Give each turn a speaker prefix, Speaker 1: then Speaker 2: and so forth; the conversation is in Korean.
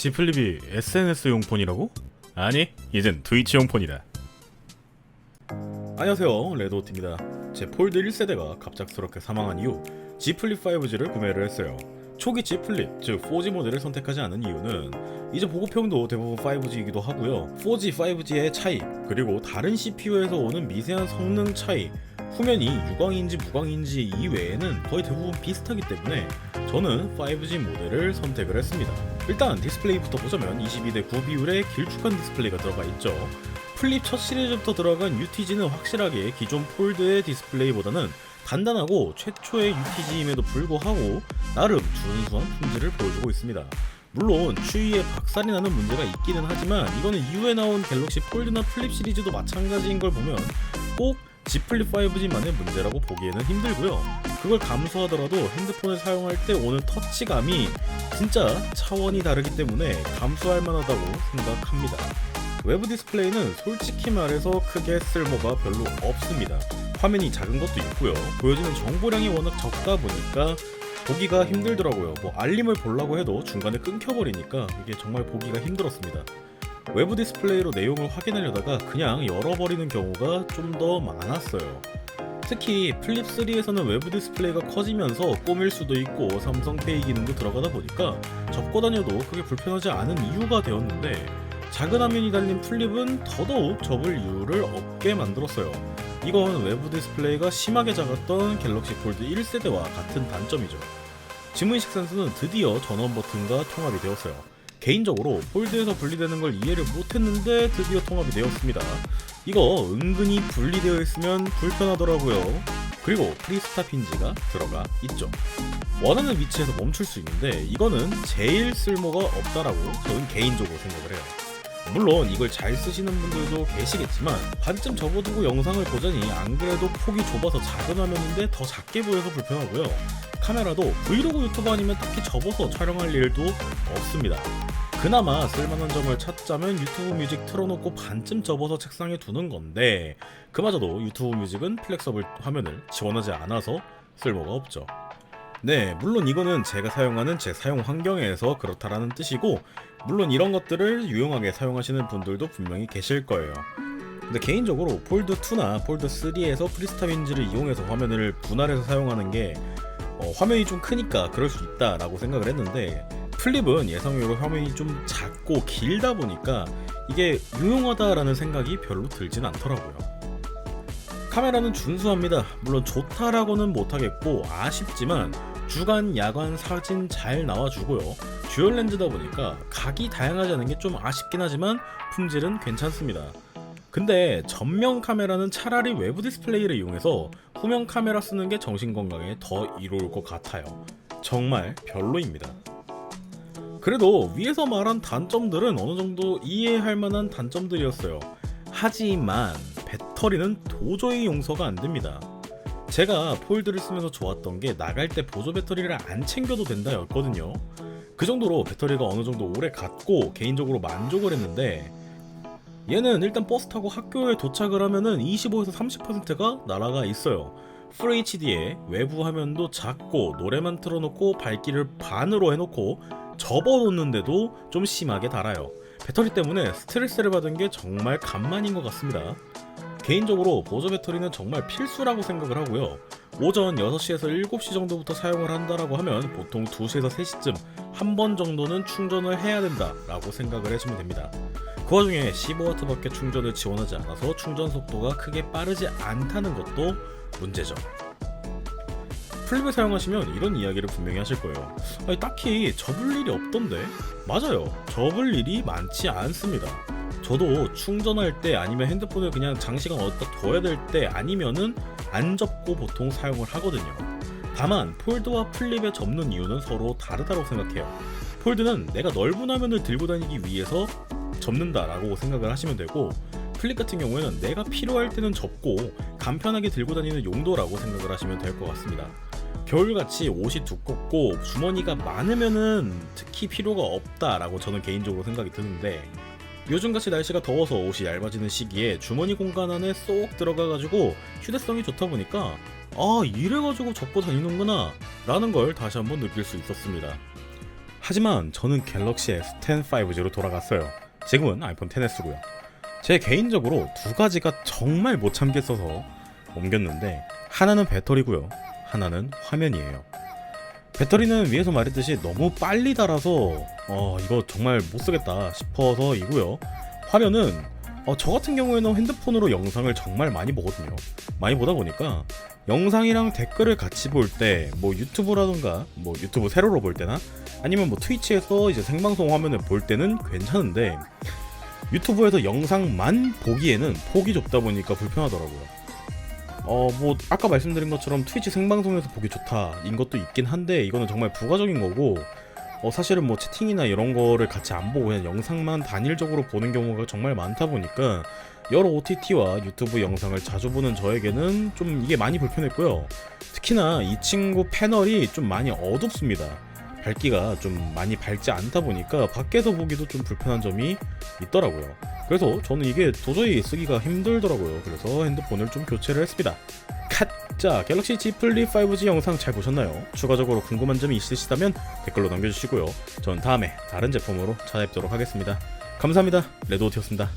Speaker 1: G 플립이 SNS용 폰이라고? 아니, 이젠 트위치용 폰이다. 안녕하세요, 레드오트입니다. 제 폴드 1세대가 갑작스럽게 사망한 이후 G 플립 5G를 구매를 했어요. 초기 G 플립, 즉 4G 모델을 선택하지 않은 이유는 이제 보급형도 대부분 5G이기도 하고요. 4G, 5G의 차이, 그리고 다른 CPU에서 오는 미세한 성능 차이, 후면이 유광인지 무광인지 이외에는 거의 대부분 비슷하기 때문에 저는 5G 모델을 선택을 했습니다. 일단 디스플레이부터 보자면 22:9 비율의 길쭉한 디스플레이가 들어가 있죠. 플립 첫 시리즈부터 들어간 UTG는 확실하게 기존 폴드의 디스플레이보다는 단단하고 최초의 UTG임에도 불구하고 나름 준수한 품질을 보여주고 있습니다. 물론 추위에 박살이 나는 문제가 있기는 하지만 이거는 이후에 나온 갤럭시 폴드나 플립 시리즈도 마찬가지인 걸 보면 꼭 G 플립 5G만의 문제라고 보기에는 힘들고요. 그걸 감수하더라도 핸드폰을 사용할 때 오는 터치감이 진짜 차원이 다르기 때문에 감수할 만하다고 생각합니다. 외부 디스플레이는 솔직히 말해서 크게 쓸모가 별로 없습니다. 화면이 작은 것도 있고요. 보여지는 정보량이 워낙 적다 보니까 보기가 힘들더라고요. 알림을 보려고 해도 중간에 끊겨버리니까 이게 정말 보기가 힘들었습니다. 외부 디스플레이로 내용을 확인하려다가 그냥 열어버리는 경우가 좀 더 많았어요. 특히 플립 3에서는 외부 디스플레이가 커지면서 꾸밀 수도 있고 삼성페이 기능도 들어가다 보니까 접고 다녀도 크게 불편하지 않은 이유가 되었는데 작은 화면이 달린 플립은 더더욱 접을 이유를 없게 만들었어요. 이건 외부 디스플레이가 심하게 작았던 갤럭시 폴드 1세대와 같은 단점이죠. 지문인식 센서는 드디어 전원 버튼과 통합이 되었어요. 개인적으로 폴드에서 분리되는 걸 이해를 못했는데 드디어 통합이 되었습니다. 이거 은근히 분리되어 있으면 불편하더라고요. 그리고 프리스탑 힌지가 들어가 있죠. 원하는 위치에서 멈출 수 있는데 이거는 제일 쓸모가 없다라고 저는 개인적으로 생각을 해요. 물론 이걸 잘 쓰시는 분들도 계시겠지만 반쯤 접어두고 영상을 보자니 안 그래도 폭이 좁아서 작은 화면인데 더 작게 보여서 불편하고요. 카메라도 브이로그 유튜버 아니면 딱히 접어서 촬영할 일도 없습니다. 그나마 쓸만한 점을 찾자면 유튜브 뮤직 틀어놓고 반쯤 접어서 책상에 두는 건데 그마저도 유튜브 뮤직은 플렉서블 화면을 지원하지 않아서 쓸모가 없죠. 네, 물론 이거는 제가 사용하는 제 사용 환경에서 그렇다라는 뜻이고 물론 이런 것들을 유용하게 사용하시는 분들도 분명히 계실 거예요. 근데 개인적으로 폴드2나 폴드3에서 프리스탑 힌지를 이용해서 화면을 분할해서 사용하는 게 화면이 좀 크니까 그럴 수 있다라고 생각을 했는데 플립은 예상외로 화면이 좀 작고 길다 보니까 이게 유용하다라는 생각이 별로 들진 않더라고요. 카메라는 준수합니다. 물론 좋다라고는 못하겠고 아쉽지만 주간, 야간 사진 잘 나와주고요. 듀얼 렌즈다 보니까 각이 다양하지 않은 게 좀 아쉽긴 하지만 품질은 괜찮습니다. 근데 전면 카메라는 차라리 외부 디스플레이를 이용해서 후면 카메라 쓰는 게 정신건강에 더 이로울 것 같아요. 정말 별로입니다. 그래도 위에서 말한 단점들은 어느 정도 이해할 만한 단점들이었어요. 하지만 배터리는 도저히 용서가 안 됩니다. 제가 폴드를 쓰면서 좋았던 게 나갈 때 보조 배터리를 안 챙겨도 된다 였거든요. 그 정도로 배터리가 어느 정도 오래 갔고 개인적으로 만족을 했는데 얘는 일단 버스 타고 학교에 도착을 하면은 25에서 30%가 날아가 있어요. FHD에 외부 화면도 작고 노래만 틀어놓고 밝기를 반으로 해놓고 접어놓는데도 좀 심하게 달아요. 배터리 때문에 스트레스를 받은 게 정말 간만인 것 같습니다. 개인적으로 보조 배터리는 정말 필수라고 생각을 하고요. 오전 6시에서 7시 정도부터 사용을 한다라고 하면 보통 2시에서 3시쯤 한 번 정도는 충전을 해야 된다라고 생각을 해주면 됩니다. 그 와중에 15W 밖에 충전을 지원하지 않아서 충전 속도가 크게 빠르지 않다는 것도 문제죠. 플립을 사용하시면 이런 이야기를 분명히 하실 거예요. 아니, 딱히 접을 일이 없던데? 맞아요. 접을 일이 많지 않습니다. 저도 충전할 때 아니면 핸드폰을 그냥 장시간 어디다 둬야 될 때 아니면은 안 접고 보통 사용을 하거든요. 다만 폴드와 플립에 접는 이유는 서로 다르다고 생각해요. 폴드는 내가 넓은 화면을 들고 다니기 위해서 접는다라고 생각을 하시면 되고 플립 같은 경우에는 내가 필요할 때는 접고 간편하게 들고 다니는 용도라고 생각을 하시면 될 것 같습니다. 겨울같이 옷이 두껍고 주머니가 많으면은 특히 필요가 없다라고 저는 개인적으로 생각이 드는데 요즘같이 날씨가 더워서 옷이 얇아지는 시기에 주머니 공간 안에 쏙 들어가가지고 휴대성이 좋다 보니까 이래가지고 접고 다니는구나 라는 걸 다시 한번 느낄 수 있었습니다. 하지만 저는 갤럭시 S10 5G로 돌아갔어요. 지금은 아이폰 XS고요. 제 개인적으로 두 가지가 정말 못 참겠어서 옮겼는데, 하나는 배터리고요, 하나는 화면이에요. 배터리는 위에서 말했듯이 너무 빨리 닳아서 이거 정말 못 쓰겠다 싶어서이고요. 화면은 저 같은 경우에는 핸드폰으로 영상을 정말 많이 보거든요. 많이 보다 보니까 영상이랑 댓글을 같이 볼 때 뭐 유튜브라던가 뭐 유튜브 세로로 볼 때나 아니면 뭐 트위치에서 이제 생방송 화면을 볼 때는 괜찮은데, 유튜브에서 영상만 보기에는 폭이 좁다 보니까 불편하더라고요. 뭐 아까 말씀드린 것처럼 트위치 생방송에서 보기 좋다인 것도 있긴 한데, 이거는 정말 부가적인 거고, 사실은 뭐 채팅이나 이런 거를 같이 안 보고 그냥 영상만 단일적으로 보는 경우가 정말 많다 보니까 여러 OTT와 유튜브 영상을 자주 보는 저에게는 좀 이게 많이 불편했고요. 특히나 이 친구 패널이 좀 많이 어둡습니다. 밝기가 좀 많이 밝지 않다 보니까 밖에서 보기도 좀 불편한 점이 있더라고요. 그래서 저는 이게 도저히 쓰기가 힘들더라고요. 그래서 핸드폰을 좀 교체를 했습니다. 컷! 자, 갤럭시 Z 플립 5G 영상 잘 보셨나요? 추가적으로 궁금한 점이 있으시다면 댓글로 남겨주시고요. 전 다음에 다른 제품으로 찾아뵙도록 하겠습니다. 감사합니다. 레드오티였습니다.